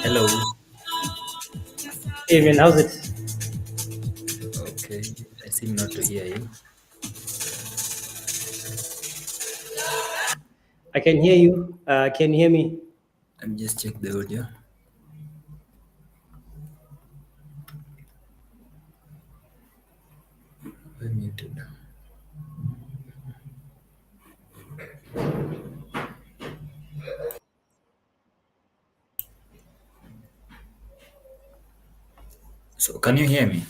Hello. Evening, how's it? Okay, I seem not to hear you. I can hear you. Can you hear me? Let me just check the audio. We're muted. So, can you hear me?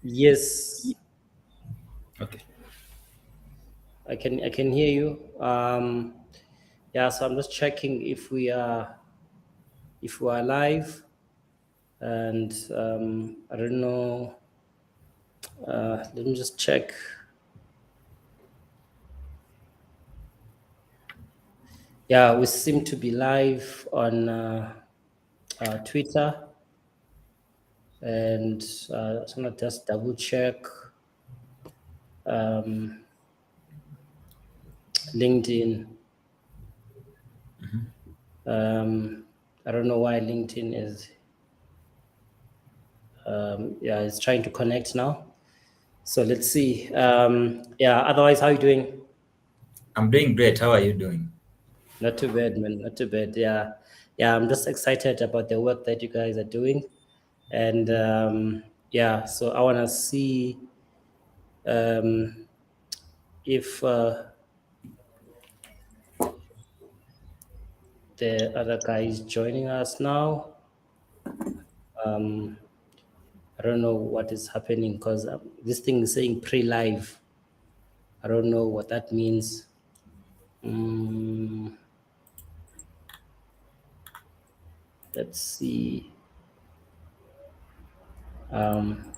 Yes, Okay. I can hear you. Yeah, so I'm just checking if we are live, and I don't know. Let me just check. Yeah, we seem to be live on Twitter, and I just want to just double check um, LinkedIn. I don't know why LinkedIn is it's trying to connect now. So let's see. Yeah, otherwise, how are you doing? I'm doing great. How are you doing? Not too bad, man. Not too bad. Yeah. Yeah, I'm just excited about the work that you guys are doing. And yeah, so I want to see um, if the other guy is joining us now. Um, I don't know what is happening because this thing is saying pre-live. I don't know what that means. Mm, let's see. Um,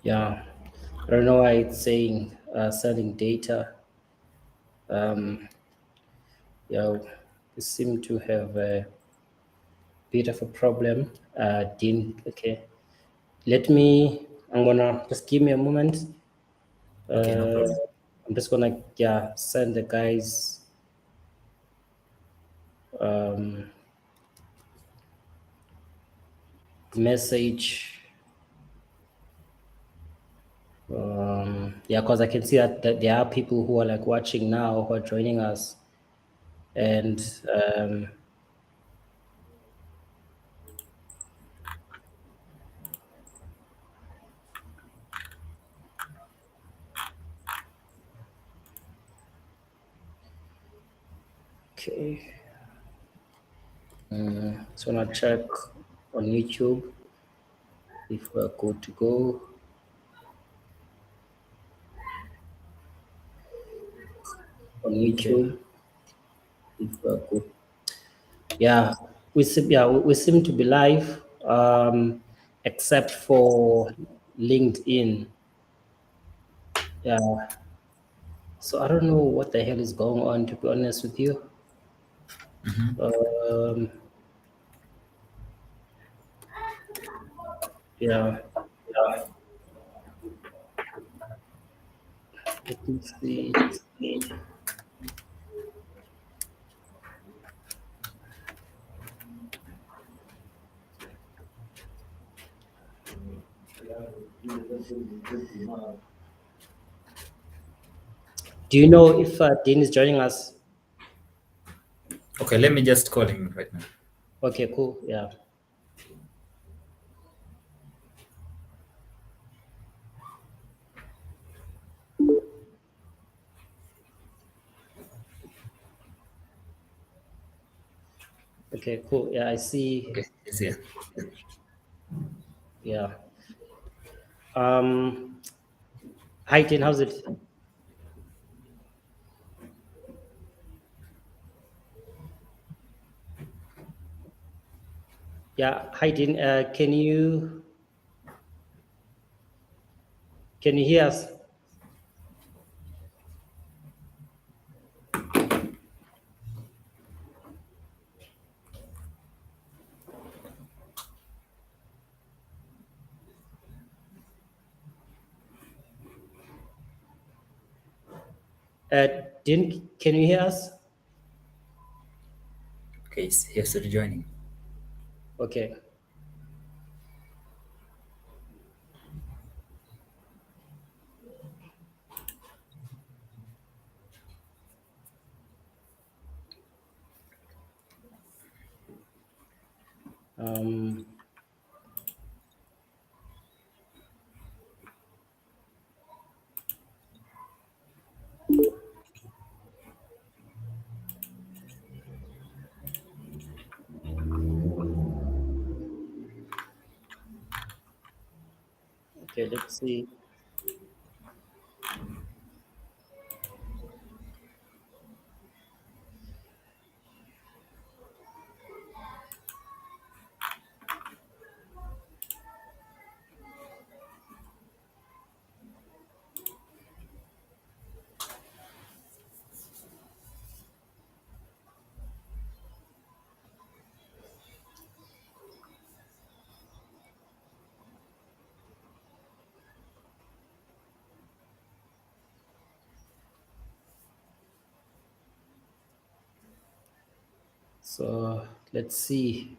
yeah, I don't know why it's saying selling data. Um, yeah, we seem to have a bit of a problem. Dean, okay. I'm gonna just give me a moment. Okay, no Uh, problem. I'm just gonna, send the guys um, message. Yeah, because I can see that there are people who are like watching now who are joining us. And okay, so I'm gonna check on YouTube if we're good to go. On Okay. YouTube if we're good. Yeah, we seem to be live, except for LinkedIn. Yeah, so I don't know what the hell is going on, to be honest with you. Um, yeah, let me see. Do you know if Dean is joining us? Okay, let me just call him right now. Okay, cool. Yeah. Okay, cool. Yeah, I see. Okay, it's here. Yeah. Um, Hi, Tin, how's it? Yeah, hi, Tin. Can you hear us? Uh, Tin, can you hear us? Okay, here's rejoining. Okay. Um, okay, let's see. So let's see.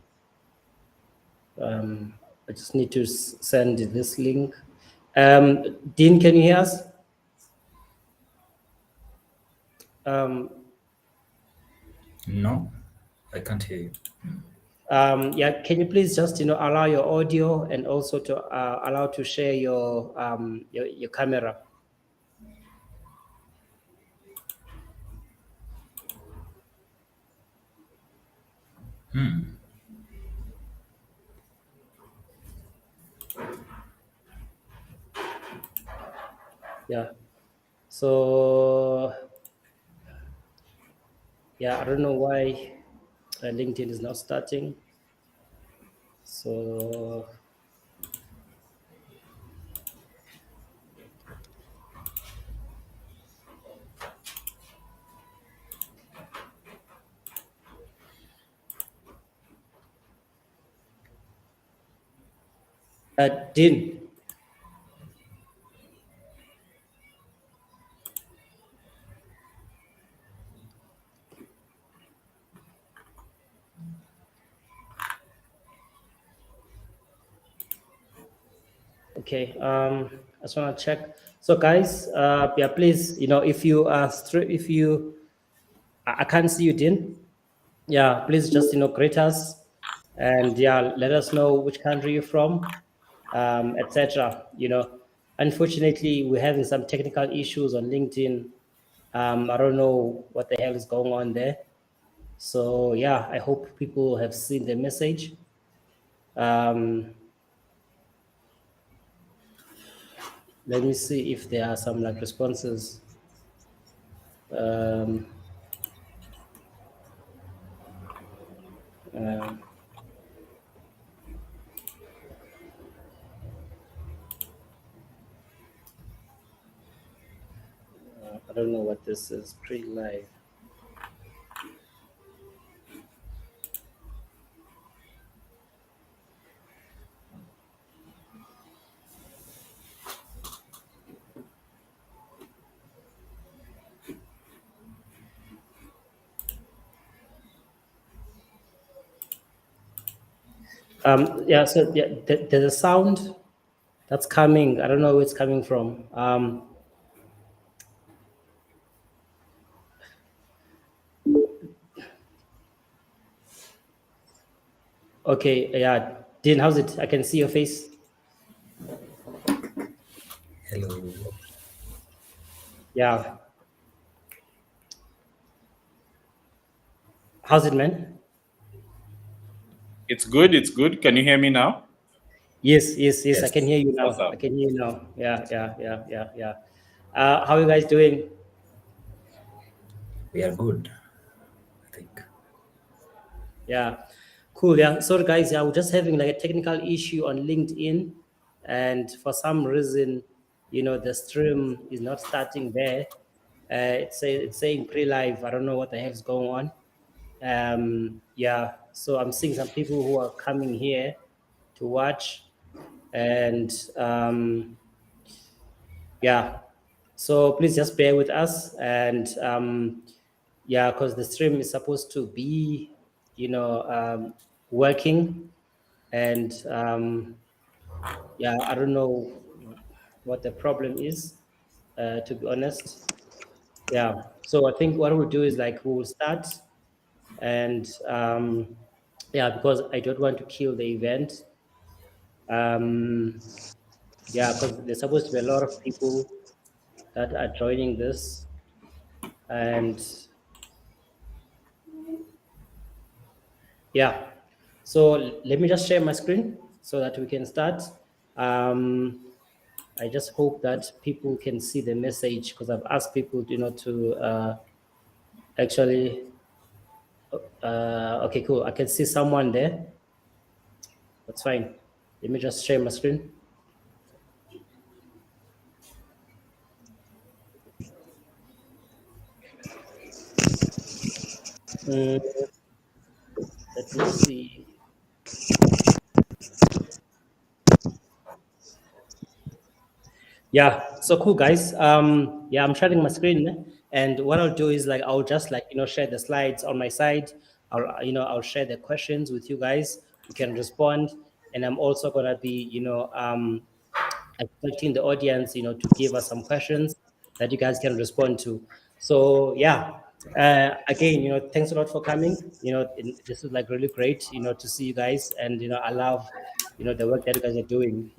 I just need to send this link. Dean, can you hear us? Um, No, I can't hear you. yeah, can you please just allow your audio and also to allow to share your camera? Yeah. So yeah, I don't know why LinkedIn is not starting. So Dean, okay. I just want to check. So guys, yeah, please, if you are if you, I can't see you, Dean. Yeah, please just greet us, and yeah, let us know which country you're from, etc. Unfortunately, we're having some technical issues on LinkedIn. I don't know what the hell is going on there. So yeah, I hope people have seen the message. Um, Let me see if there are some like responses. Um, um, I don't know what this is. Pre-live. Yeah. So yeah, there's a sound that's coming. I don't know where it's coming from. Okay, yeah. Dean, how's it? I can see your face. Hello. Yeah. How's it, man? It's good. It's good. Can you hear me now? Yes. I can Yes, hear you now. Awesome. I can hear you now. Yeah. How are you guys doing? we are good, I think. Yeah. Cool. Yeah. Sorry, guys. Yeah, we're just having like a technical issue on LinkedIn, and for some reason, the stream is not starting there. It's saying pre-live. I don't know what the hell's going on. Yeah. So I'm seeing some people who are coming here to watch, and yeah. So please just bear with us, and yeah, because the stream is supposed to be, working, and yeah, I don't know what the problem is, to be honest. Yeah. So I think what we'll do is like we will start, and yeah, because I don't want to kill the event. Um, yeah, because there's supposed to be a lot of people that are joining this, and yeah. So let me just share my screen so that we can start. Um, I just hope that people can see the message, because I've asked people, to actually. Okay, cool. I can see someone there. That's fine. Let me just share my screen. Mm, let me see. Yeah, so cool, guys. Yeah, I'm sharing my screen, and what I'll do is like I'll just like share the slides on my side. I'll share the questions with you guys. You can respond, and I'm also gonna be expecting the audience to give us some questions that you guys can respond to. So yeah, again, thanks a lot for coming. This is like really great, to see you guys, and I love the work that you guys are doing,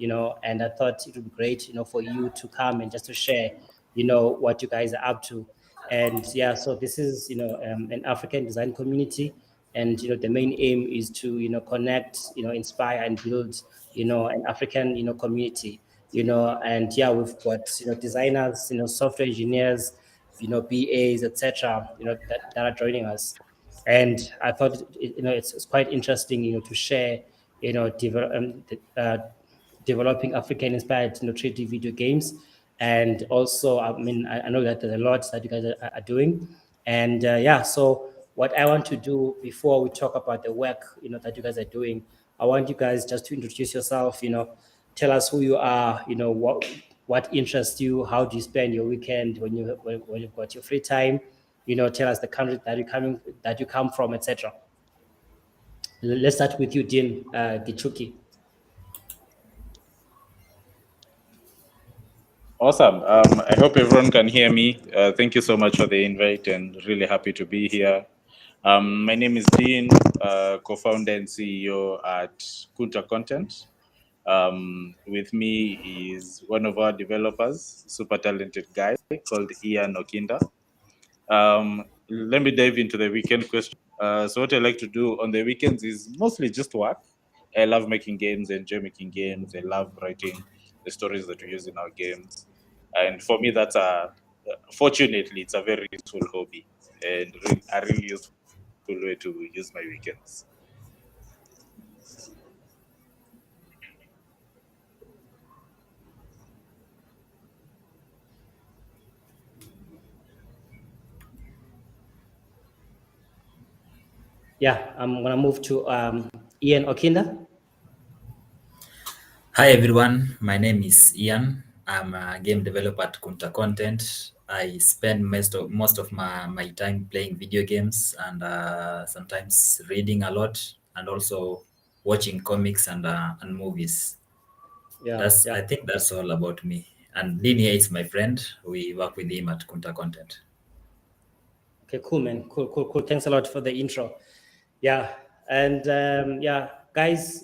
and I thought it would be great, for you to come and just to share, what you guys are up to. And yeah, so this is, an African design community, and the main aim is to connect, inspire and build, an African community, and yeah, we've got designers, software engineers, BAs, etc., that are joining us. And I thought it's quite interesting, to share, developing African inspired 3D video games. And also, I mean, I know that there's a lot that you guys are doing. And yeah, so what I want to do before we talk about the work, that you guys are doing, I want you guys just to introduce yourself, tell us who you are, what interests you, how do you spend your weekend when you've got your free time, tell us the country that you come from, etc. Let's start with you, Dean Gichuki. Awesome. I hope everyone can hear me. Thank you so much for the invite, and really happy to be here. My name is Dean, co-founder and CEO at Kunta Content. With me is one of our developers, super talented guy called Ian Okinda. Let me dive into the weekend question. So what I like to do on the weekends is mostly just work. I love making games, enjoy making games. I love writing the stories that we use in our games. And for me, fortunately, it's a very useful hobby and a really useful way to use my weekends. Yeah, I'm gonna move to Ian Okinda. Hi everyone, my name is Ian. I'm a game developer at Kunta Content. I spend most of my time playing video games and sometimes reading a lot, and also watching comics and movies. Yeah. I think that's all about me. And Dean here is my friend. We work with him at Kunta Content. Okay, cool, man. Cool. Thanks a lot for the intro. Yeah, and yeah, guys,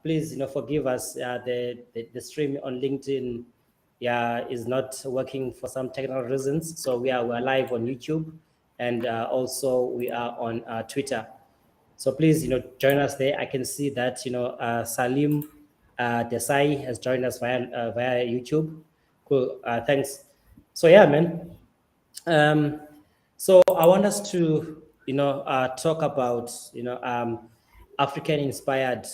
please, forgive us. The stream on LinkedIn, is not working for some technical reasons. So we're live on YouTube, and also we are on Twitter. So please, join us there. I can see that, Salim Desai has joined us via YouTube. Cool. Thanks. So yeah, man. So I want us to, talk about, African inspired,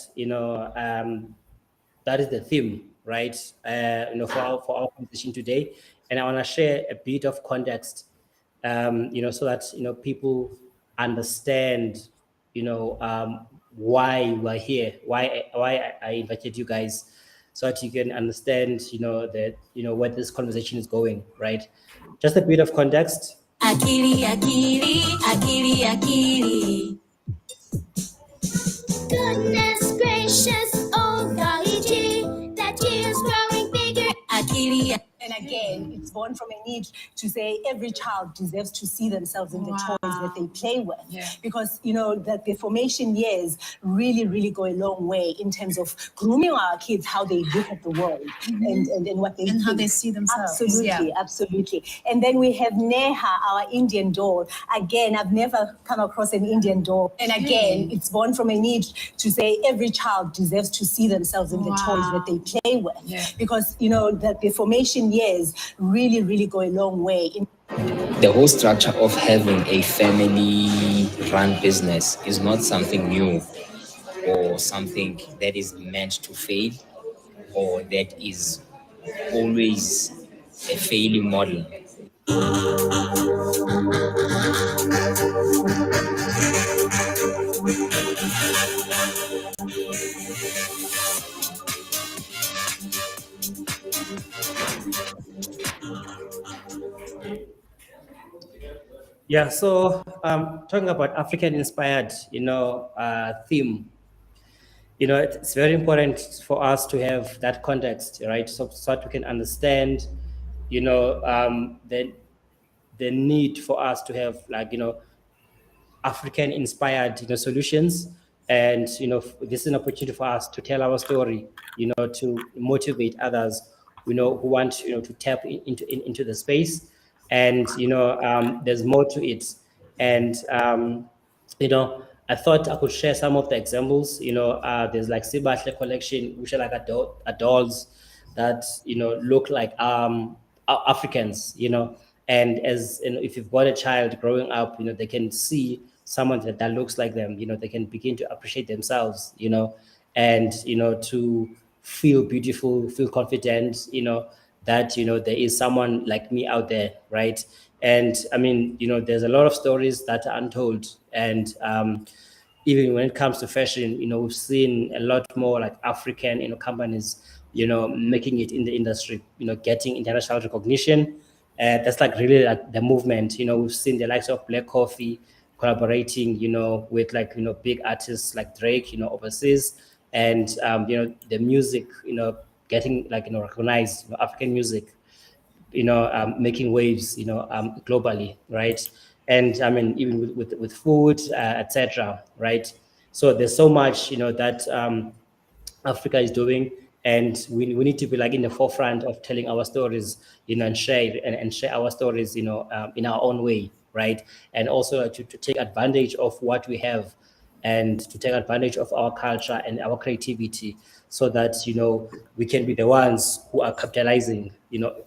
that is the theme, right? For our conversation today. And I want to share a bit of context, so that, people understand, why we're here, why I invited you guys, so that you can understand, where this conversation is going, right? Just a bit of context. Akili, akili, akili, akili. Goodness gracious, oh golly gee, that year's growing bigger. Akili. And again, it's born from a need to say every child deserves to see themselves in the toys that they play with. Yeah. Because, that the formation years really, really go a long way in terms of grooming our kids, how they look at the world and what they And how think. they see themselves. Absolutely, Yeah. absolutely. And then we have Neha, our Indian doll. Again, I've never come across an Indian doll. And again, it's born from a need to say every child deserves to see themselves in the toys that they play with. Yeah. Because, that the formation years really, really go a long way in The whole structure of having a family-run business is not something new or something that is meant to fail or that is always a failing model. Yeah, so talking about African-inspired, theme, it's very important for us to have that context, right? So that we can understand, the need for us to have African-inspired, solutions, and this is an opportunity for us to tell our story, to motivate others, who want to tap into the space. And there's more to it. And I thought I could share some of the examples. There's like Sibahle collection, which are like dolls that look like Africans. And as if you've got a child growing up, they can see someone that looks like them. They can begin to appreciate themselves. And to feel beautiful, feel confident. That there is someone like me out there, right? And I mean, there's a lot of stories that are untold, and even when it comes to fashion, we've seen a lot more like African, companies, making it in the industry, getting international recognition. That's like really like the movement. We've seen the likes of Black Coffee collaborating, with like big artists like Drake, overseas, and the music, getting like recognized, African music, making waves, globally, right? And I mean, even with food, etc., right? So there's so much, that Africa is doing, and we need to be like in the forefront of telling our stories, and share our stories, in our own way, right? And also to take advantage of what we have, and to take advantage of our culture and our creativity, so that we can be the ones who are capitalizing,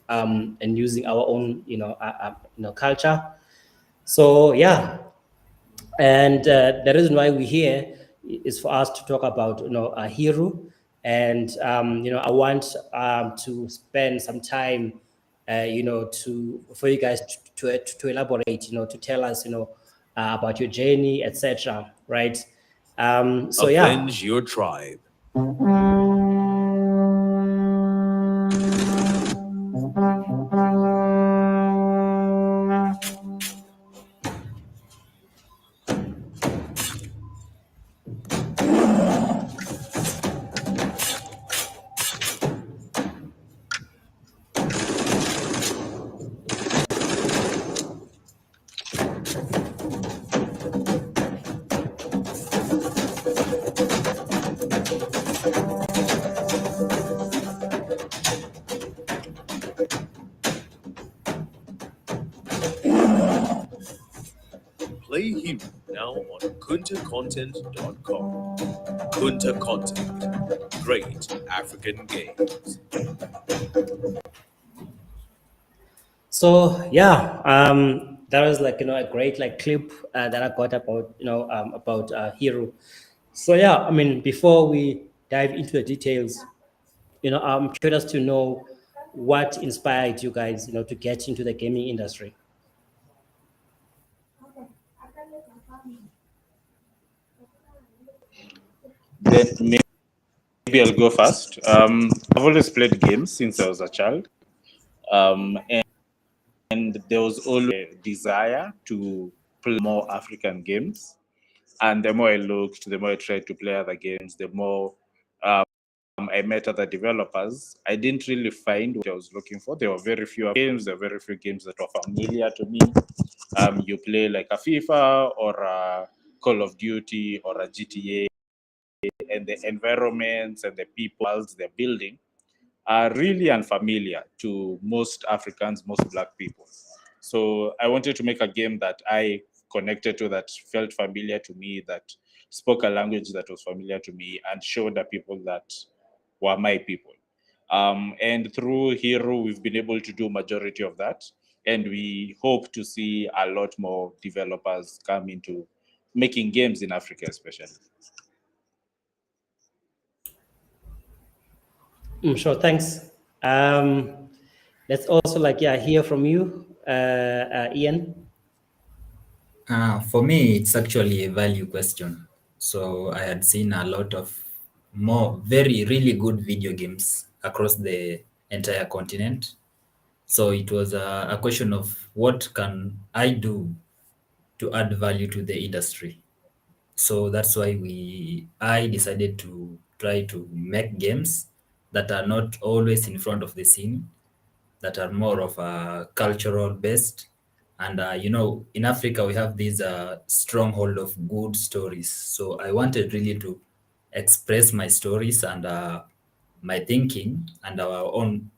and using our own culture. So yeah, and the reason why we're here is for us to talk about Hiru, and I want to spend some time for you guys to elaborate, to tell us about your journey, etc., right? So yeah. Avenge your tribe. him now on kuntacontent.com. Kunta Content, great African games. So yeah, that was like a great like clip that I got about about Hero. So yeah, I mean before we dive into the details, I'm curious to know what inspired you guys to get into the gaming industry. Then maybe I'll go first. I've always played games since I was a child, and there was always a desire to play more African games. And the more I looked, the more I tried to play other games, the more I met other developers. I didn't really find what I was looking for. There were very few games. There were very few games that were familiar to me. You play like a FIFA or a Call of Duty or a GTA, and the environments and the people they're building are really unfamiliar to most Africans, most Black people. So I wanted to make a game that I connected to, that felt familiar to me, that spoke a language that was familiar to me, and showed the people that were my people. And through Hero, we've been able to do majority of that. And we hope to see a lot more developers come into making games in Africa, especially. Sure, thanks. Let's also hear from you, Ian. For me, it's actually a value question. So I had seen a lot of really good video games across the entire continent. So it was a question of what can I do to add value to the industry. So that's why I decided to try to make games that are not always in front of the scene, that are more of a cultural based. And in Africa we have this stronghold of good stories. So I wanted really to express my stories and my thinking and our own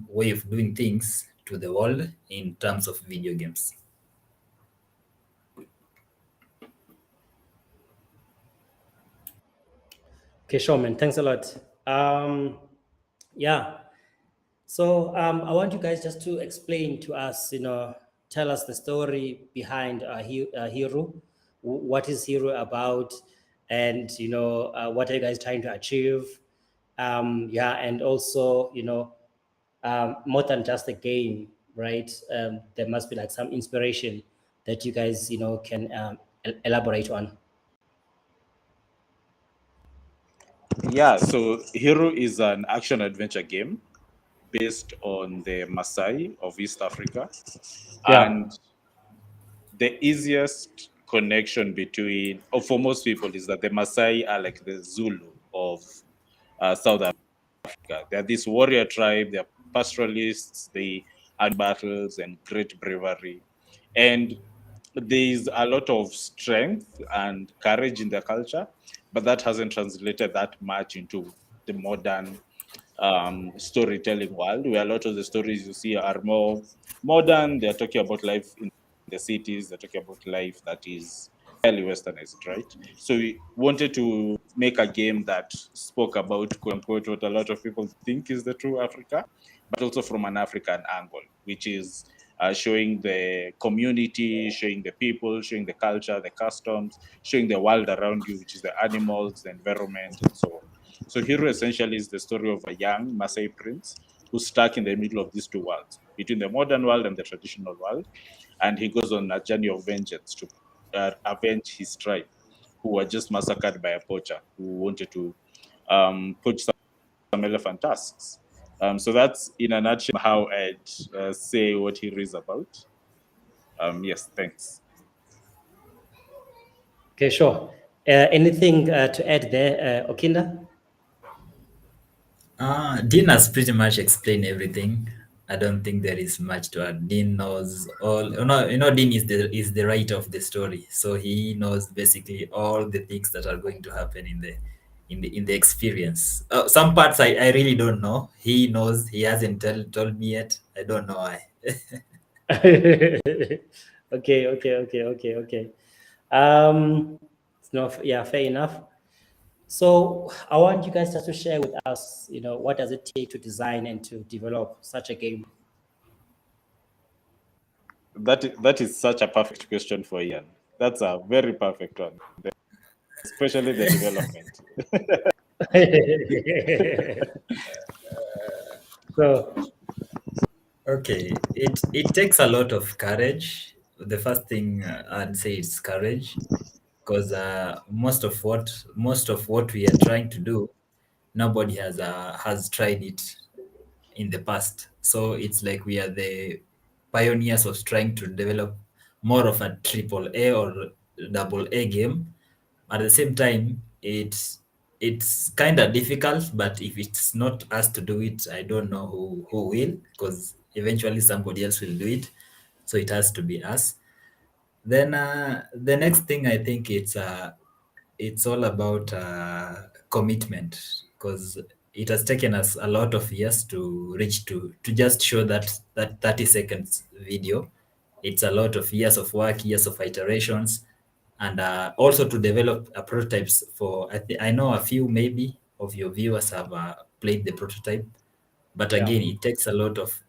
way of doing things to the world in terms of video games. Okay, sure, man. Thanks a lot. Yeah. So I want you guys just to explain to us, tell us the story behind Hero. What is Hero about? And, what are you guys trying to achieve? And also, more than just a game, right? There must be like some inspiration that you guys, can elaborate on. Yeah, so Hero is an action adventure game based on the Maasai of East Africa. Yeah. And the easiest connection between, or for most people, is that the Maasai are like the Zulu of South Africa. They're this warrior tribe, they're pastoralists, they had battles and great bravery. And there's a lot of strength and courage in their culture, but that hasn't translated that much into the modern storytelling world, where a lot of the stories you see are more modern. They're talking about life in the cities, they're talking about life that is fairly westernized, right? So we wanted to make a game that spoke about, quote unquote, what a lot of people think is the true Africa, but also from an African angle, which is showing the community, showing the people, showing the culture, the customs, showing the world around you, which is the animals, the environment, and so on. So Hero essentially is the story of a young Maasai prince who's stuck in the middle of these two worlds, between the modern world and the traditional world. And he goes on a journey of vengeance to avenge his tribe, who were just massacred by a poacher who wanted to poach some elephant tusks. So that's in a nutshell how I'd say what Hero is about. Yes, thanks. Okay, sure. Anything to add there, Okinda? Dean has pretty much explained everything. I don't think there is much to add. Dean knows all. Dean is the writer of the story, so he knows basically all the things that are going to happen in the experience. Some parts I really don't know. He knows. He hasn't told me yet. I don't know why. Okay. Yeah, fair enough. So I want you guys just to share with us, what does it take to design and to develop such a game? That is such a perfect question for Ian. That's a very perfect one, especially the development. So, Okay, it takes a lot of courage. The first thing I'd say is courage, because most of what we are trying to do, nobody has tried it in the past. So it's like we are the pioneers of trying to develop more of a triple A or double A game. At the same time, it's kind of difficult, but if it's not us to do it, I don't know who will, because eventually somebody else will do it. So it has to be us. Then the next thing I think it's all about commitment, because it has taken us a lot of years to reach to just show that 30 seconds video. It's a lot of years of work, years of iterations, and also to develop prototypes for. I know a few maybe of your viewers have played the prototype, but yeah. again it takes a lot of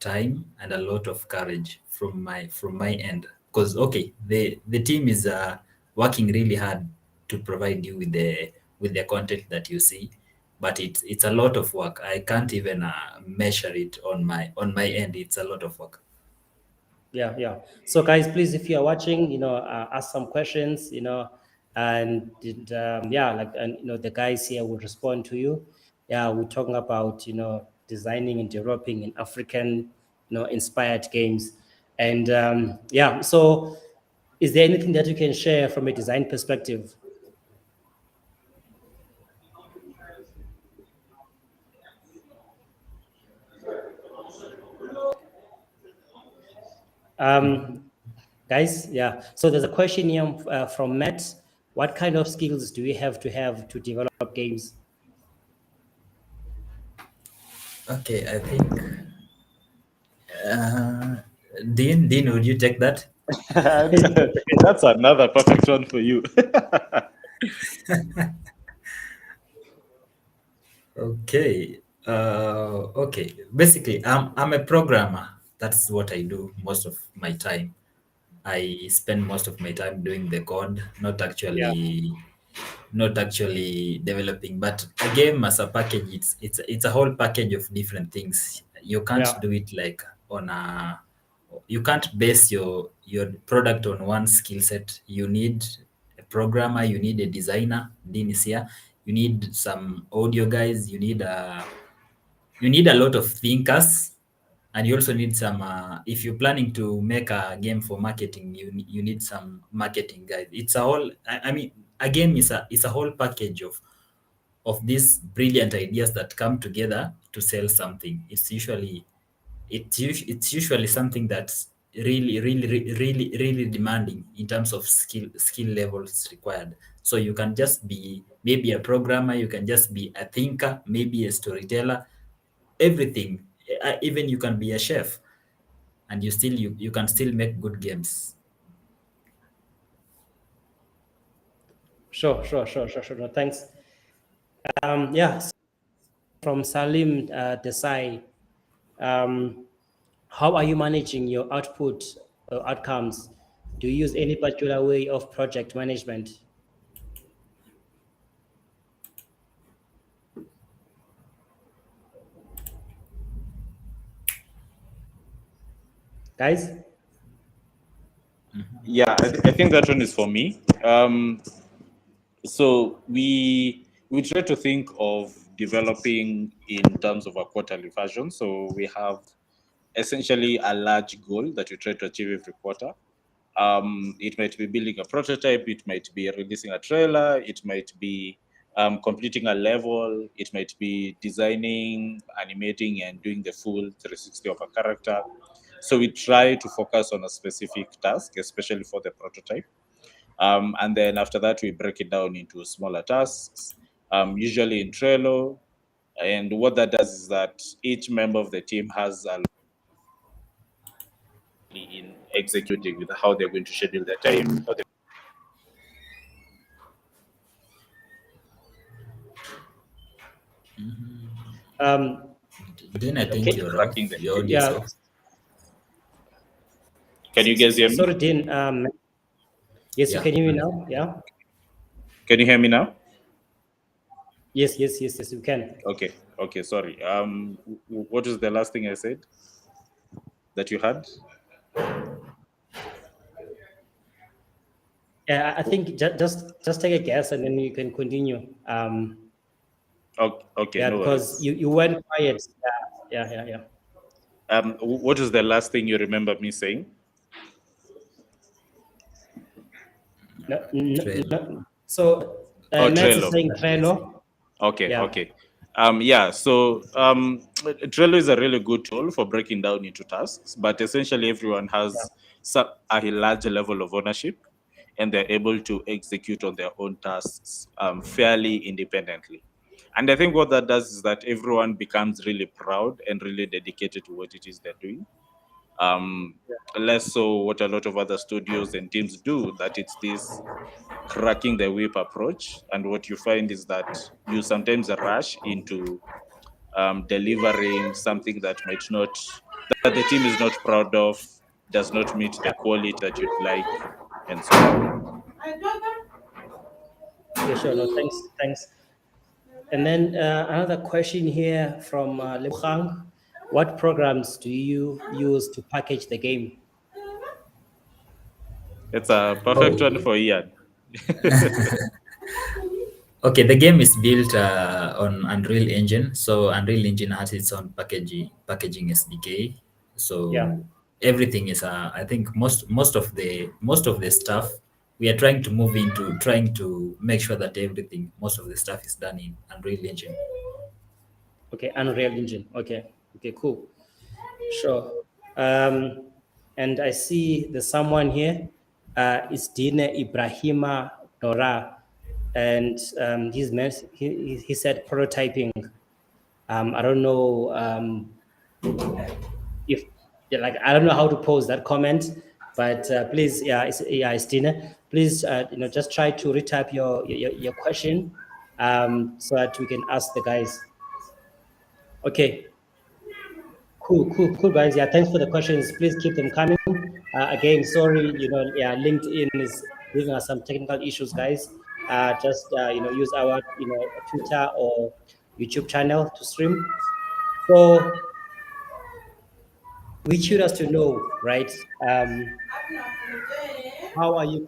time and a lot of courage from my end, because okay, the team is working really hard to provide you with the content that you see, but it's a lot of work. I can't even measure it on my end. It's a lot of work. Yeah. So guys, please, if you are watching, ask some questions, and the guys here will respond to you. Yeah, we're talking about, designing and developing in African, inspired games. And so is there anything that you can share from a design perspective? Guys, yeah. So there's a question here from Matt. What kind of skills do we have to develop games? Okay, I think Dean, would you take that? That's another perfect one for you. Okay. Okay. Basically, I'm a programmer. That's what I do most of my time. I spend most of my time doing the code, not actually developing. But a game as a package, it's a whole package of different things. You can't Yeah. do it like you can't base your product on one skill set. You need a programmer, you need a designer, Dean is here. You need some audio guys, you need a lot of thinkers, and you also need some if you're planning to make a game for marketing, you need some marketing guys. It's a whole I mean a game is a whole package of these brilliant ideas that come together to sell something. It's usually something that's really demanding in terms of skill levels required. So you can just be maybe a programmer, you can just be a thinker, maybe a storyteller, everything. Even you can be a chef, and you can still make good games. Sure. No, thanks. From Salim Desai, how are you managing your output outcomes? Do you use any particular way of project management? Guys? Yeah, I think that one is for me. So we try to think of developing in terms of a quarterly version. So we have essentially a large goal that we try to achieve every quarter. It might be building a prototype, it might be releasing a trailer, it might be completing a level, it might be designing, animating, and doing the full 360 of a character. So we try to focus on a specific task, especially for the prototype. And then after that, we break it down into smaller tasks, usually in Trello. And what that does is that each member of the team has a in executing with how they're going to schedule their time. Then I think Okay. you're off. Cracking the Your audio is Yeah. off. Can you guys hear me? Sorry, Dean. Yes, you Yeah. can hear me now. Yeah. Can you hear me now? Yes, you can. Okay, sorry. What was the last thing I said that you had? Yeah, I think just take a guess and then you can continue. Okay, Yeah, no because worries. you went quiet. Yeah. What is the last thing you remember me saying? No. So Oh, Max is Trello. saying Trello. Okay, Yeah. okay. So Trello is a really good tool for breaking down into tasks, but essentially everyone has a large level of ownership and they're able to execute on their own tasks fairly independently. And I think what that does is that everyone becomes really proud and really dedicated to what it is they're doing. Less so what a lot of other studios and teams do, that it's this cracking the whip approach. And what you find is that you sometimes rush into delivering something that might not, that the team is not proud of, does not meet the quality that you'd like, and so on. Yeah, sure. No, thanks. And then another question here from Lebogang. What programs do you use to package the game? It's a perfect one for Ian. Okay, the game is built on Unreal Engine. So Unreal Engine has its own packaging SDK. So Yeah. everything is I think most of the stuff we are trying to move into trying to make sure that most of the stuff is done in Unreal Engine. Okay, Unreal Engine. Okay, cool. Sure. And I see there's someone here. It's Dina Ibrahima Nora. And he said prototyping. I don't know if I don't know how to pose that comment, but please, it's Dina. Please, just try to retype your question so that we can ask the guys. Okay. Cool, guys. Yeah, thanks for the questions. Please keep them coming. Again, sorry, LinkedIn is giving us some technical issues, guys. Just use our Twitter or YouTube channel to stream. So we should us to know, right? How are you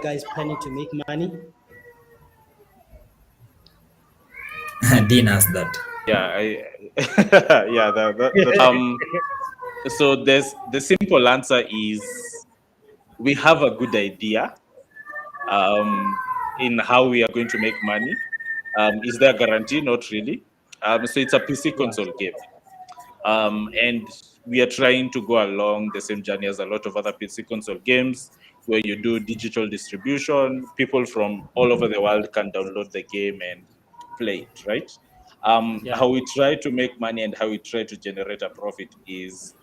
guys planning to make money? Dean asked that. So the simple answer is we have a good idea in how we are going to make money. Is there a guarantee? Not really. So it's a PC console game. And we are trying to go along the same journey as a lot of other PC console games, where you do digital distribution. People from all over the world can download the game and play it, right? How we try to make money and how we try to generate a profit is,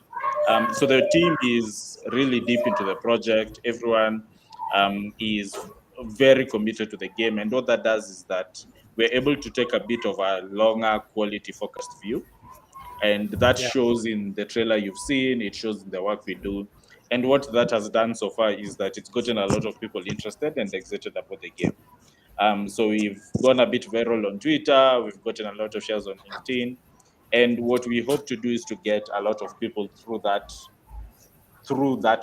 so the team is really deep into the project. Everyone is very committed to the game. And what that does is that we're able to take a bit of a longer quality focused view. And that shows in the trailer you've seen, it shows in the work we do. And what that has done so far is that it's gotten a lot of people interested and excited about the game. So we've gone a bit viral on Twitter, we've gotten a lot of shares on LinkedIn. And what we hope to do is to get a lot of people through that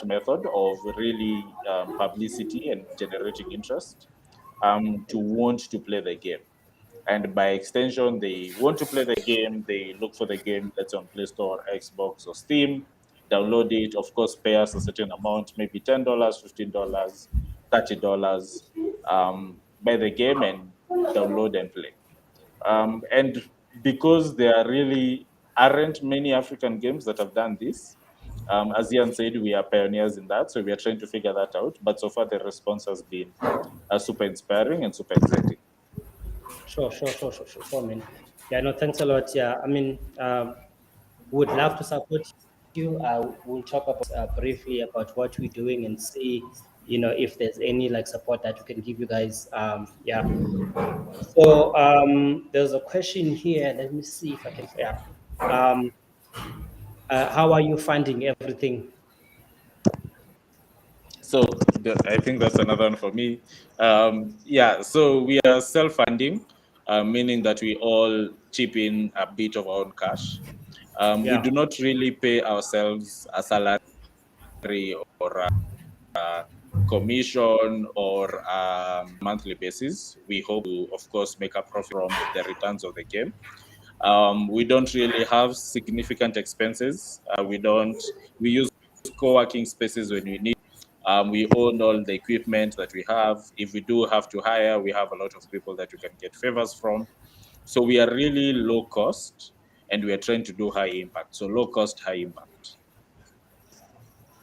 method of really publicity and generating interest to want to play the game. And by extension, they want to play the game, they look for the game that's on Play Store, Xbox, or Steam, download it, of course, pay us a certain amount, maybe $10, $15, $30, buy the game and download and play. And because there really aren't many African games that have done this, as Ian said, we are pioneers in that, so we are trying to figure that out. But so far, the response has been super inspiring and super exciting. Sure, man. Yeah, no, thanks a lot. Yeah, I mean, would love to support you. We'll talk about briefly about what we're doing and see if there's any like support that we can give you guys. Yeah. So there's a question here. Let me see if I can. Yeah. How are you funding everything? So I think that's another one for me. Yeah, so we are self-funding, meaning that we all chip in a bit of our own cash. We Yeah. do not really pay ourselves a salary or a commission or monthly basis. We hope to, of course, make a profit from the returns of the game. We don't really have significant expenses. We use co-working spaces when we need. We own all the equipment that we have. If we do have to hire, we have a lot of people that we can get favors from. So we are really low cost, and we are trying to do high impact. So low cost, high impact.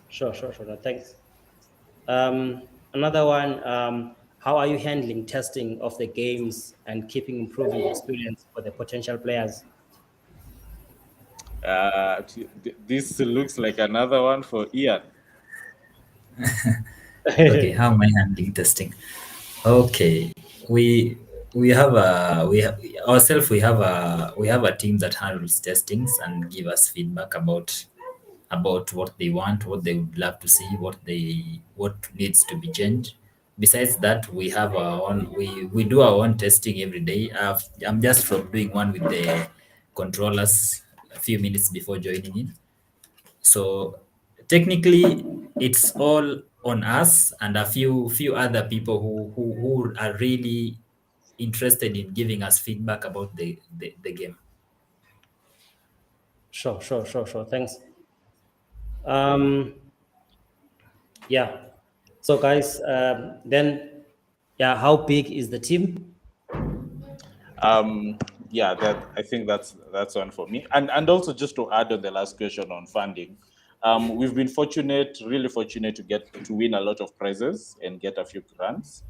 Sure. No, thanks. Another one. How are you handling testing of the games and keeping improving the experience for the potential players? This looks like another one for Ian. Okay, how am I handling testing? Okay, we have a team that handles testings and give us feedback about what they want, what they would love to see, what needs to be changed. Besides that, we have our own. We do our own testing every day. I'm just from doing one with the controllers a few minutes before joining in. So technically, it's all on us and a few other people who are really interested in giving us feedback about the game. Sure. Thanks. Yeah. So guys, then, yeah, how big is the team? Yeah, I think that's one for me. And also just to add on the last question on funding, we've been really fortunate to win a lot of prizes and get a few grants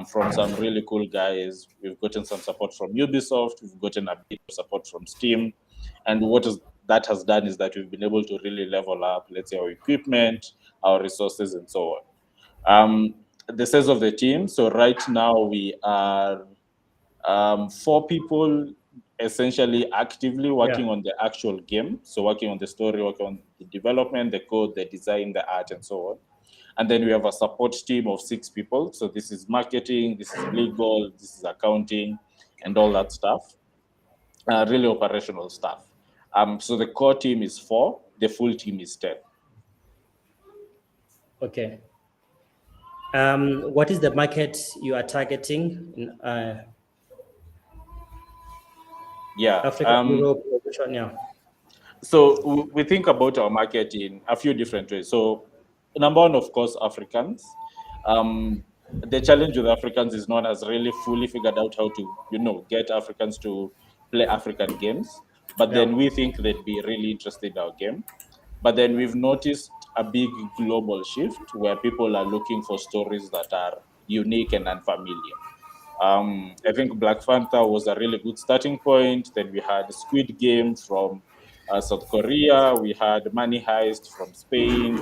from some really cool guys. We've gotten some support from Ubisoft. We've gotten a bit of support from Steam, and that has done is that we've been able to really level up, let's say, our equipment, our resources, and so on. The size of the team. So right now we are 4 people essentially actively working on the actual game. So working on the story, working on the development, the code, the design, the art, and so on. And then we have a support team of 6 people. So this is marketing, this is legal, this is accounting, and all that stuff. Really operational stuff. So the core team is 4, the full team is 10. Okay. What is the market you are targeting? Yeah. Africa, Europe, which one? Yeah. So we think about our market in a few different ways. So number one, of course, Africans. The challenge with Africans is no one has really fully figured out how to, get Africans to play African games. But then we think they'd be really interested in our game. But then we've noticed a big global shift where people are looking for stories that are unique and unfamiliar. I think Black Panther was a really good starting point. Then we had Squid Game from South Korea. We had Money Heist from Spain.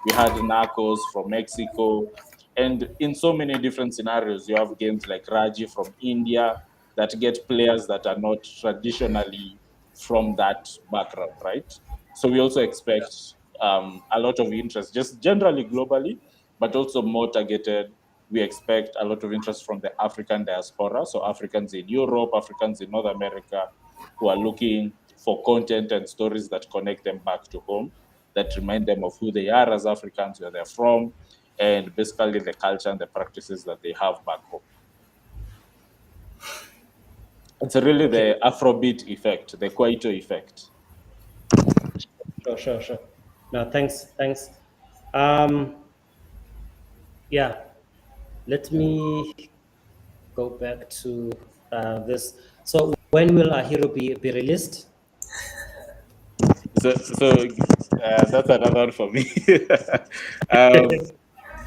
We had Narcos from Mexico. And in so many different scenarios, you have games like Raji from India that get players that are not traditionally from that background, right? So we also expect a lot of interest, just generally globally, but also more targeted. We expect a lot of interest from the African diaspora, so Africans in Europe, Africans in North America, who are looking for content and stories that connect them back to home, that remind them of who they are as Africans, where they're from, and basically the culture and the practices that they have back home. It's really the Afrobeat effect, the Kwaito effect. Sure. No, thanks. Yeah, let me go back to this. So when will a hero be released? So that's another one for me.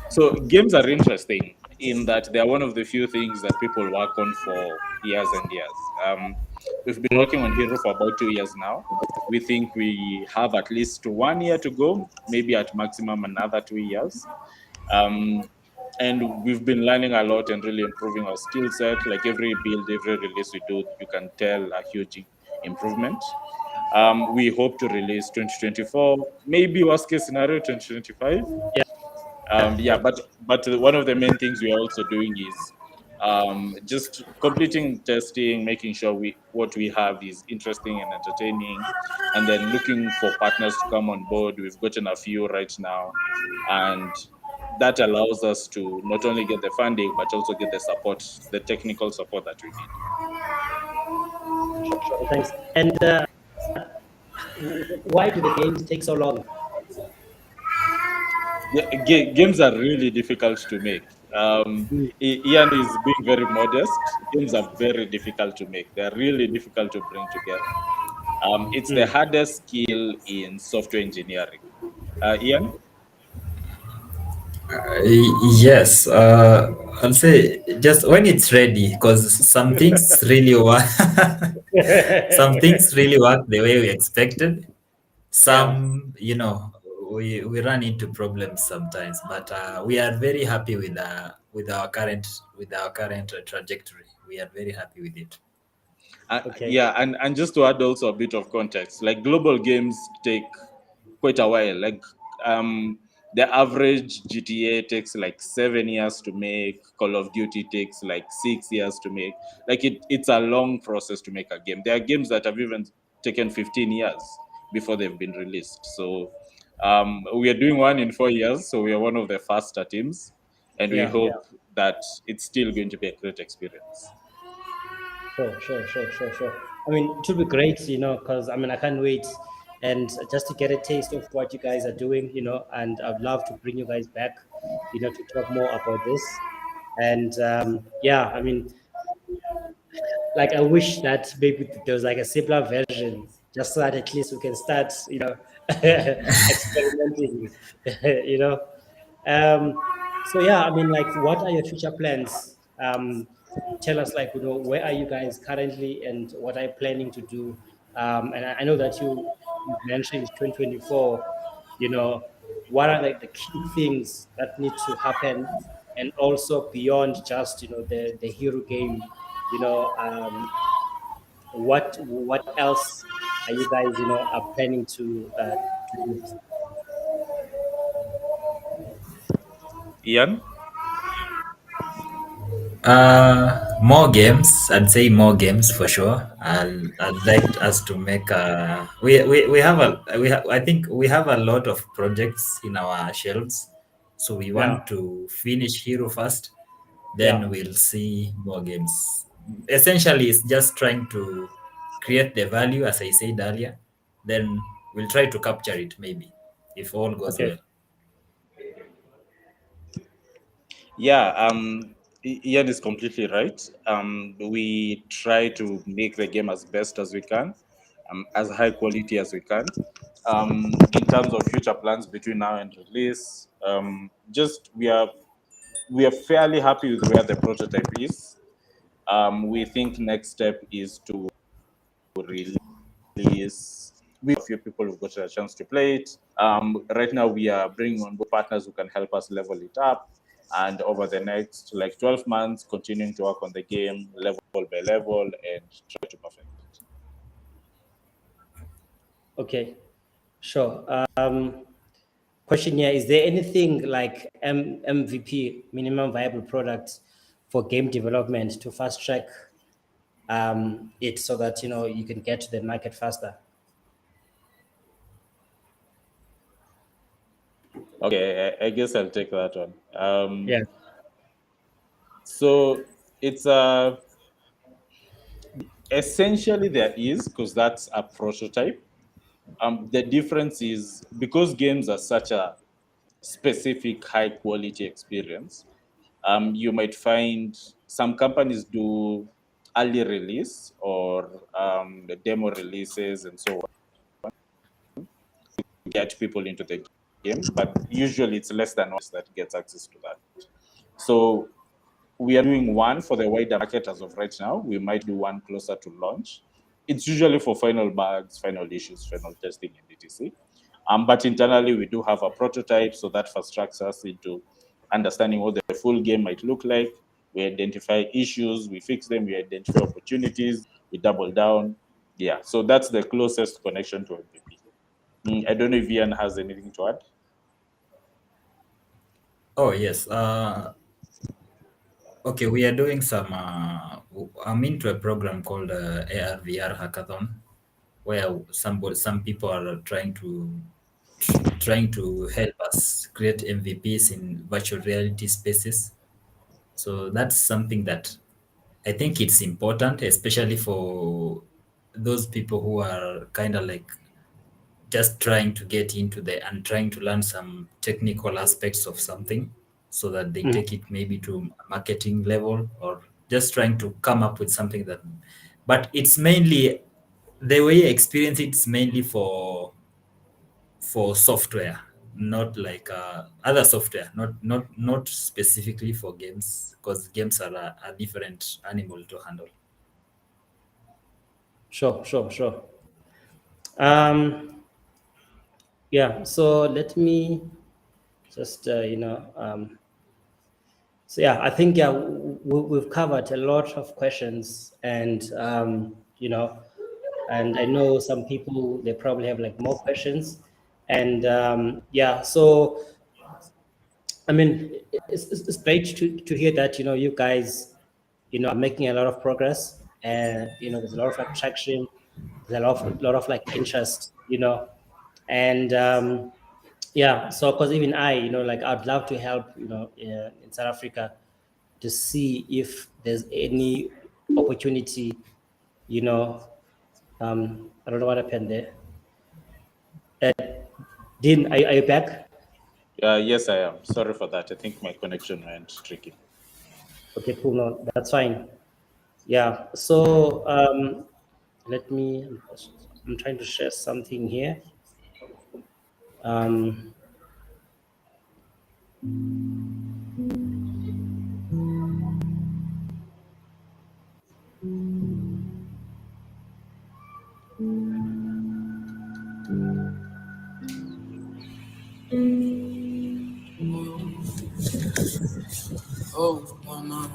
So games are interesting in that they are one of the few things that people work on for years and years. We've been working on Hero for about 2 years now. We think we have at least 1 year to go, maybe at maximum another 2 years. And we've been learning a lot and really improving our skill set. Like every build, every release we do, you can tell a huge improvement. We hope to release 2024, maybe worst case scenario 2025. But one of the main things we are also doing is just completing testing, making sure what we have is interesting and entertaining, and then looking for partners to come on board. We've gotten a few right now, and that allows us to not only get the funding but also get the support, the technical support that we need. Sure, thanks. And why do the games take so long? Games are really difficult to make. Ian is being very modest. Games are very difficult to make. They're really difficult to bring together. It's the hardest skill in software engineering. Ian? Yes, I'll say just when it's ready, because some things really work. Some things really work the way we expected. Some, we run into problems sometimes, but we are very happy with our current trajectory. We are very happy with it. Okay. Yeah, and just to add also a bit of context, like global games take quite a while. Like the average GTA takes like 7 years to make. Call of Duty takes like 6 years to make. Like it's a long process to make a game. There are games that have even taken 15 years before they've been released. So we are doing one in 4 years. So we are one of the faster teams, and we hope that it's still going to be a great experience. Sure. I mean, it would be great, because I can't wait, and just to get a taste of what you guys are doing, and I'd love to bring you guys back, to talk more about this. And like I wish that maybe there was like a simpler version, just so that at least we can start, experimenting, So yeah, like, what are your future plans? Tell us, like, where are you guys currently and what are you planning to do? And I know that you mentioned 2024, what are like the key things that need to happen, and also beyond just, the hero game, what else are you guys, are planning to do? Ian? More games. I'd say more games for sure. I'd like us to make. I think we have a lot of projects in our shelves, so we want to finish Hero first. Then we'll see more games. Essentially, it's just trying to create the value, as I said earlier. Then we'll try to capture it, maybe, if all goes well. Yeah, Ian is completely right. We try to make the game as best as we can, as high quality as we can. In terms of future plans between now and release, we are fairly happy with where the prototype is. We think next step is to release. We have a few people who've got a chance to play it. Right now, we are bringing on board partners who can help us level it up. And over the next 12 months, continuing to work on the game level by level and try to perfect it. Okay, sure. Question here, is there anything like MVP, minimum viable product, for game development to fast track it so that, you can get to the market faster? Okay, I guess I'll take that one. Yeah. So it's essentially there is, because that's a prototype. The difference is because games are such a specific high quality experience, you might find some companies do early release or the demo releases and so on to get people into the game, but usually it's less than us that gets access to that. So we are doing one for the wider market as of right now. We might do one closer to launch. It's usually for final bugs, final issues, final testing, and etc. But internally, we do have a prototype, so that fast tracks us into understanding what the full game might look like. We identify issues, we fix them, we identify opportunities, we double down. Yeah, so that's the closest connection to MVP. I don't know if Ian has anything to add. Oh yes. Okay, we are doing some. I'm into a program called AR/VR Hackathon, where some people are trying to help us create MVPs in virtual reality spaces. So that's something that I think it's important, especially for those people who are kind of like just trying to get into the and trying to learn some technical aspects of something so that they take it maybe to a marketing level or just trying to come up with something that, but it's mainly the way I experience it's mainly for software, not like other software, not specifically for games, because games are a different animal to handle. Sure. Yeah, so let me just, so yeah, I think, yeah, we've covered a lot of questions, and, and I know some people, they probably have like more questions. And yeah, so, I mean, it's great to hear that, you guys, are making a lot of progress, and, there's a lot of like traction, there's a lot of like interest, and yeah, so because even I, like I'd love to help, in South Africa to see if there's any opportunity, I don't know what happened there. Dean, are you back? Yes, I am. Sorry for that. I think my connection went tricky. Okay, cool. No, that's fine. Yeah. So let me. I'm trying to share something here. Oh, mama.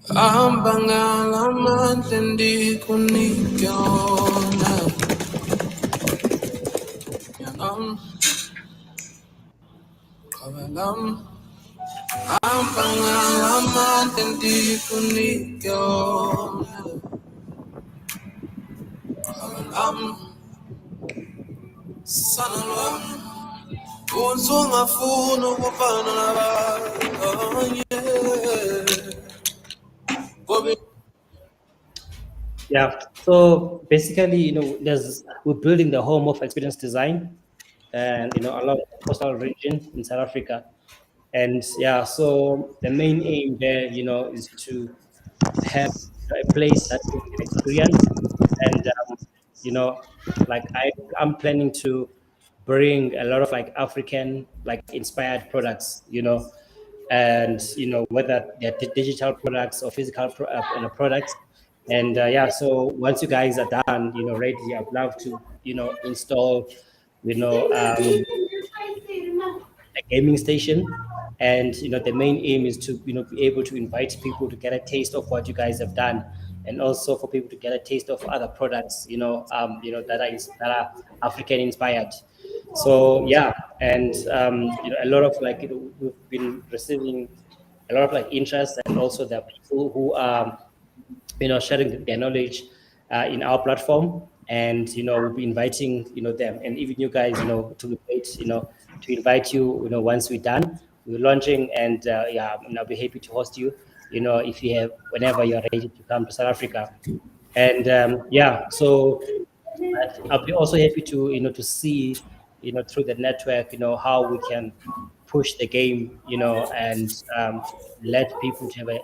Ambangalaman tendi kunikiona. Yanam kawalam. Ambangalaman tendi kunikiona. Kawalam sanalam. Unsunga funo kupana na ba. Oh yeah. Yeah. So basically, we're building the home of experience design, and along the coastal region in South Africa. And yeah, so the main aim there, is to have a place that you can experience, and like I'm planning to bring a lot of like African like inspired products, and whether they're digital products or physical products. And yeah, so once you guys are done, ready, I'd love to install a gaming station. And the main aim is to be able to invite people to get a taste of what you guys have done, and also for people to get a taste of other products that are African inspired. So yeah, and a lot of like we've been receiving a lot of like interest, and also there are people who are sharing their knowledge in our platform. And we'll be inviting them, and even you guys to wait to invite you once we're done, we're launching. And yeah, I'll be happy to host you if you have, whenever you're ready to come to South Africa. And yeah, so I'll be also happy to to see through the network how we can push the game and let people to have a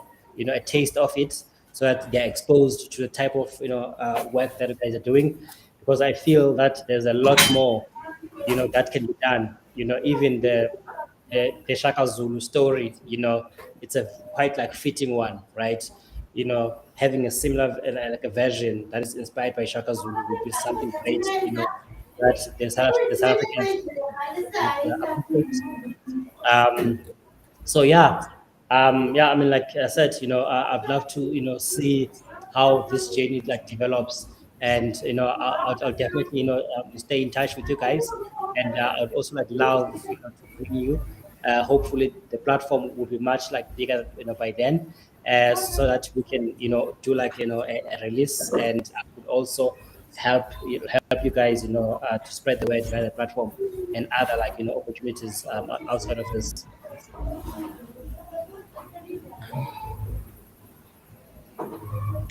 taste of it, so that they're exposed to the type of work that you guys are doing, because I feel that there's a lot more that can be done. Even the Shaka Zulu story, it's a quite like fitting one, right? Having a similar like a version that is inspired by Shaka Zulu would be something great, that the South Africans So yeah, yeah. I mean, like I said, I'd love to, see how this journey like develops, and I'll definitely, stay in touch with you guys, and I'd also like love, to bring you. Hopefully, the platform will be much like bigger, by then, so that we can, do like, a release, and I could also help you guys, to spread the word via the platform and other like, opportunities outside of this.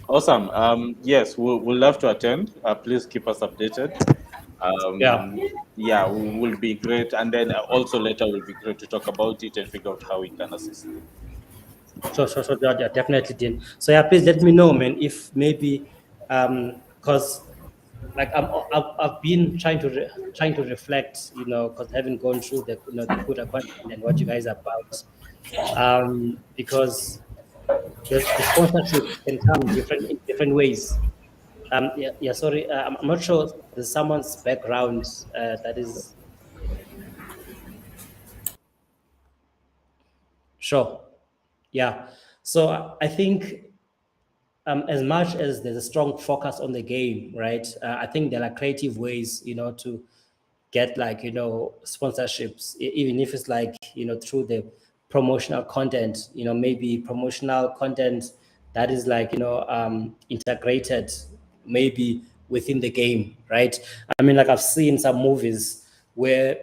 Awesome. Yes, we'll love to attend. Please keep us updated. Yeah. Yeah, will be great. And then also later will be great to talk about it and figure out how we can assist. Sure, yeah, definitely, Dean. So yeah, please let me know, man, if maybe, because like I've been trying to reflect, because having gone through the the Kuta content and what you guys are about, because the sponsorship can come in different ways. Yeah, sorry, I'm not sure. There's someone's background that is sure. Yeah. So I think as much as there's a strong focus on the game, right? I think there are creative ways, to get like, sponsorships, even if it's like, through the promotional content, maybe promotional content that is like, integrated maybe within the game, right? I mean, like I've seen some movies where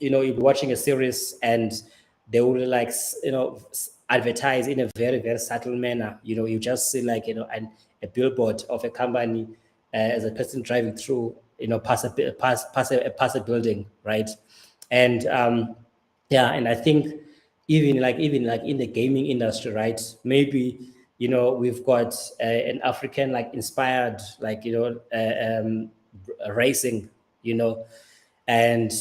you'll be watching a series and they will like advertise in a very very subtle manner. You just see like a billboard of a company as a person driving through, pass a building, right? And yeah, and I think even like in the gaming industry, right? Maybe we've got an African like inspired like racing, and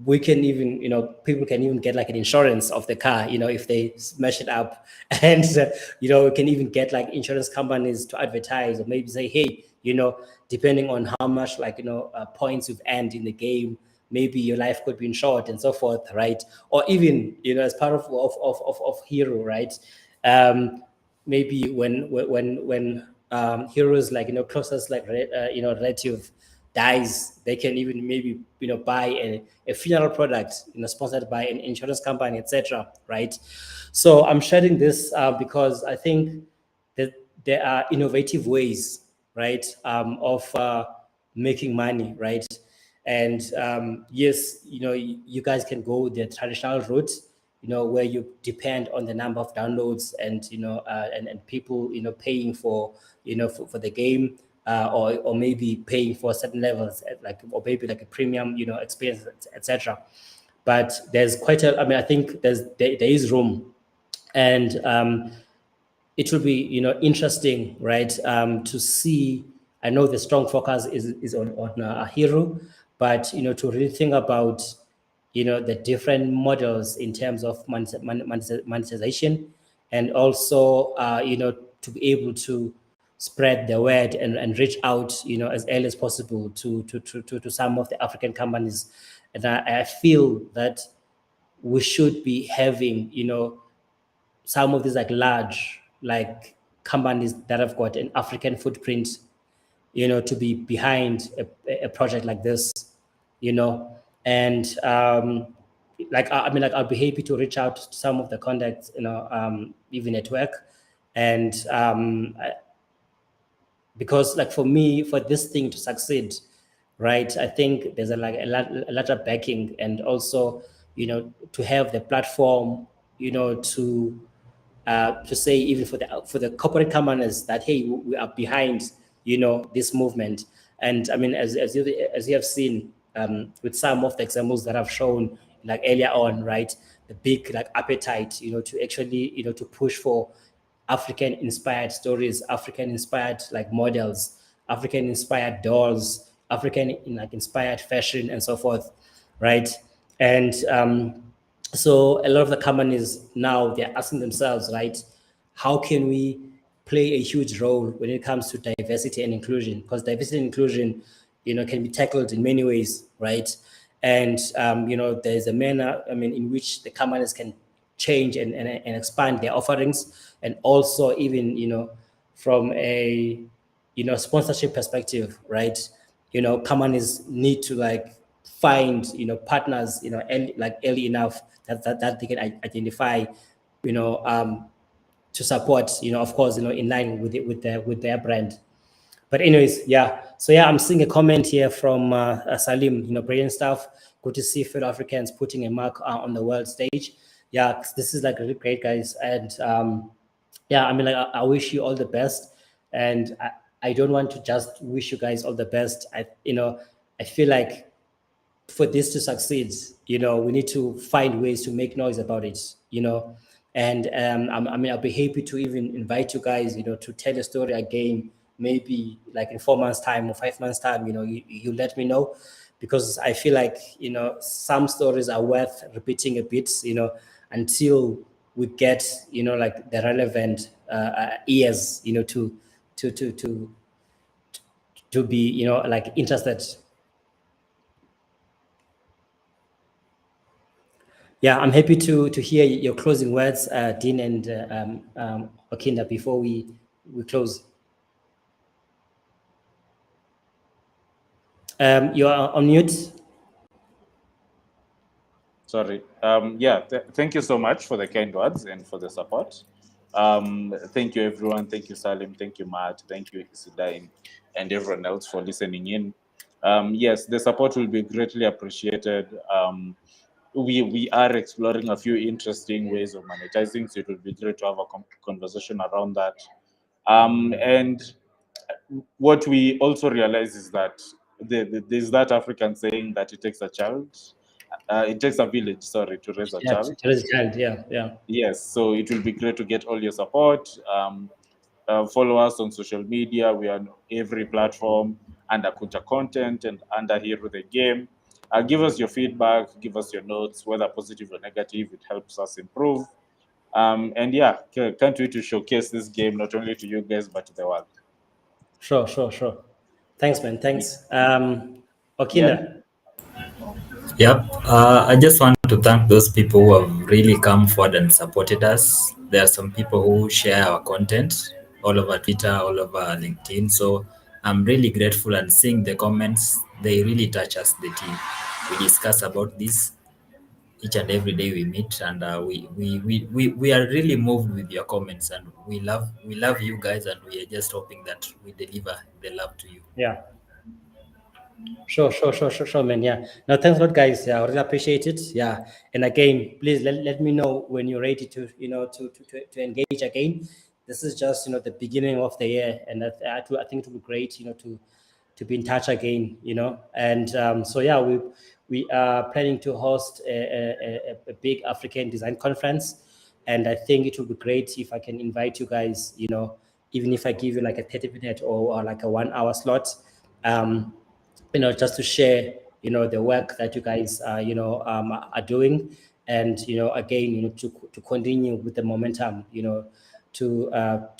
we can even, people can even get like an insurance of the car, if they smash it up. And, we can even get like insurance companies to advertise or maybe say, hey, depending on how much like, points you've earned in the game, maybe your life could be insured and so forth, right? Or even, as part of Hero, right? Maybe when heroes like, closest like, relative dies, they can even maybe buy a funeral product sponsored by an insurance company, etc., right? So I'm sharing this because I think that there are innovative ways, right, of making money, right? And yes, you guys can go the traditional route, where you depend on the number of downloads and and people paying for for the game, or maybe paying for certain levels, like, or maybe like a premium experience, etc. But there's quite a, I mean, I think there is room, and it will be interesting, right, to see. I know the strong focus is on a Hero, but to really think about the different models in terms of monetization, and also to be able to spread the word and reach out as early as possible to some of the African companies. And I feel that we should be having some of these like large like companies that have got an African footprint, to be behind a project like this, and like, I mean, like, I'll be happy to reach out to some of the contacts, even at work, and because like for me, for this thing to succeed, right, I think there's a lot of backing, and also to have the platform, to say, even for the corporate companies, that hey, we are behind this movement. And I mean, as you have seen, with some of the examples that I've shown like earlier on, right, the big like appetite to actually to push for African inspired stories, African inspired like models, African inspired dolls, African like inspired fashion and so forth, right? And so a lot of the companies now, they're asking themselves, right, how can we play a huge role when it comes to diversity and inclusion? Because diversity and inclusion, can be tackled in many ways, right? And there's a manner, in which the companies can change and expand their offerings, and also even from a sponsorship perspective, right? Companies need to find partners early enough that they can identify to support, of course, in line with their brand. But anyways, yeah. So yeah, I'm seeing a comment here from Salim. Brilliant stuff. Good to see fellow Africans putting a mark on the world stage. Yeah, this is really great, guys. And yeah, I wish you all the best. And I don't want to just wish you guys all the best. I feel like for this to succeed, we need to find ways to make noise about it. And I'll be happy to even invite you guys, to tell a story again, maybe like in 4 months' time or 5 months' time. You let me know, because I feel like some stories are worth repeating a bit, until we get the relevant ears, to be interested. Yeah, I'm happy to hear your closing words, Dean and Okinda, before we close. You are on mute. Sorry. Thank you so much for the kind words and for the support. Thank you, everyone. Thank you, Salim. Thank you, Matt. Thank you, Isidain, and everyone else for listening in. Yes, the support will be greatly appreciated. We are exploring a few interesting ways of monetizing, so it will be great to have a conversation around that. And what we also realize is that there's that African saying that it takes a village, to raise a child. To raise a child, yeah. Yes, so it will be great to get all your support. Follow us on social media. We are on every platform under Kunta Content and under Hero the Game. Give us your feedback, give us your notes, whether positive or negative. It helps us improve. And yeah, can't wait to showcase this game not only to you guys but to the world. Sure. Thanks, man. Thanks. Okinda. Yep. I just want to thank those people who have really come forward and supported us. There are some people who share our content all over Twitter, all over LinkedIn. So I'm really grateful, and seeing the comments, they really touch us, the team. We discuss about this each and every day we meet, and we are really moved with your comments, and we love you guys, and we are just hoping that we deliver the love to you. Yeah. Sure, man. Yeah. No, thanks a lot, guys. Yeah, I really appreciate it. Yeah. And again, please let me know when you're ready to to engage again. This is just the beginning of the year, and I think it will be great to be in touch again. And so yeah, we are planning to host a big African design conference, and I think it will be great if I can invite you guys. Even if I give you like a 30-minute or like a 1 hour slot. Just to share, the work that you guys are doing, and again, to continue with the momentum, to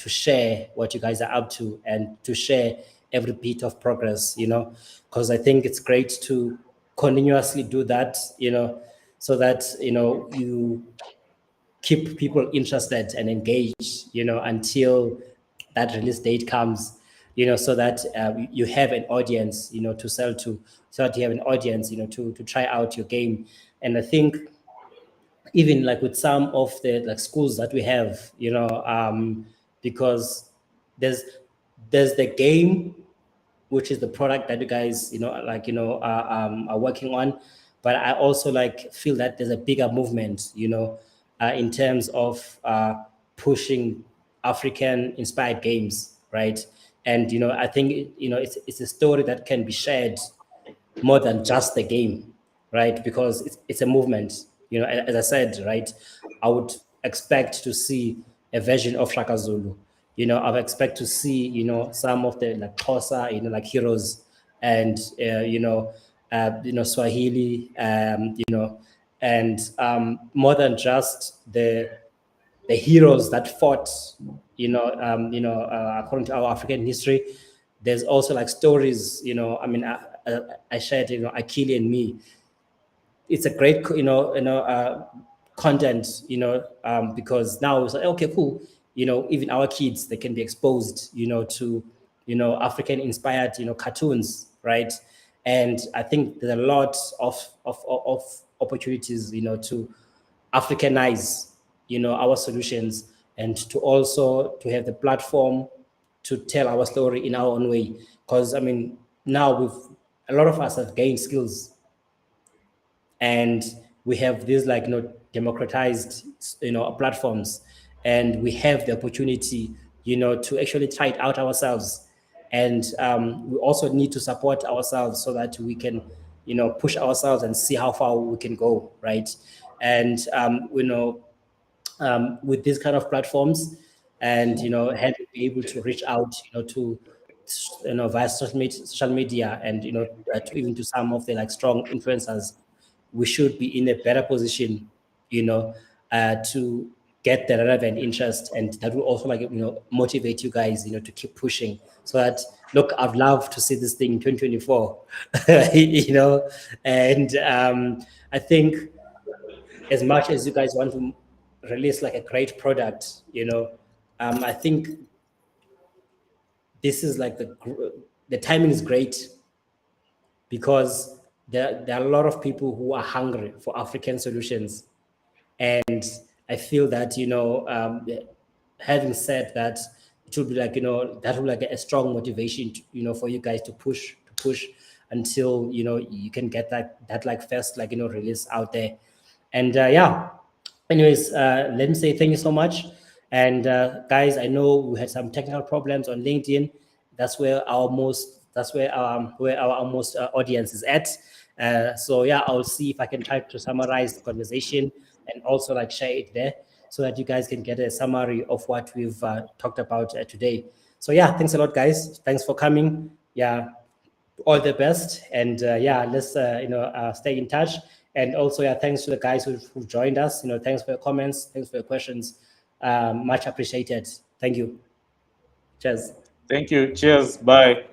share what you guys are up to, and to share every bit of progress, because I think it's great to continuously do that, so that you keep people interested and engaged, until that release date comes. So that you have an audience, to sell to, so that you have an audience, to try out your game. And I think even like with some of the schools that we have, because there's the game, which is the product that you guys, are working on. But I also feel that there's a bigger movement, in terms of pushing African inspired games, right? And I think it's a story that can be shared more than just the game, right? Because it's a movement. As I said, right, I would expect to see a version of Shaka Zulu. I would expect to see some of the Xhosa, heroes, and Swahili, and more than just the heroes that fought, according to our African history. There's also stories, I shared, Akili and me. It's a great, content, because now it's like, okay, cool. Even our kids, they can be exposed, to, African inspired, cartoons, right? And I think there's a lot of opportunities, to Africanize, our solutions, and to also to have the platform to tell our story in our own way. Because I mean, now a lot of us have gained skills, and we have these democratized platforms, and we have the opportunity to actually try it out ourselves. And we also need to support ourselves so that we can push ourselves and see how far we can go, right? And with these kind of platforms, and having be able to reach out to via social media, and to even to some of the strong influencers, we should be in a better position to get the relevant interest, and that will also motivate you guys to keep pushing, so that, look, I'd love to see this thing in 2024. And I think as much as you guys want to release a great product, I think this is the timing is great, because there are a lot of people who are hungry for African solutions. And I feel that, having said that, it will be that will a strong motivation to, for you guys to push until, you can get that first, release out there. And yeah, anyways, let me say thank you so much. And guys, I know we had some technical problems on LinkedIn. That's where our most audience is at. So yeah, I'll see if I can try to summarize the conversation and also share it there, so that you guys can get a summary of what we've talked about today. So yeah, thanks a lot, guys. Thanks for coming. Yeah, all the best. And yeah, let's stay in touch. And also, yeah, thanks to the guys who've joined us. Thanks for your comments. Thanks for your questions. Much appreciated. Thank you. Cheers. Thank you. Cheers. Bye.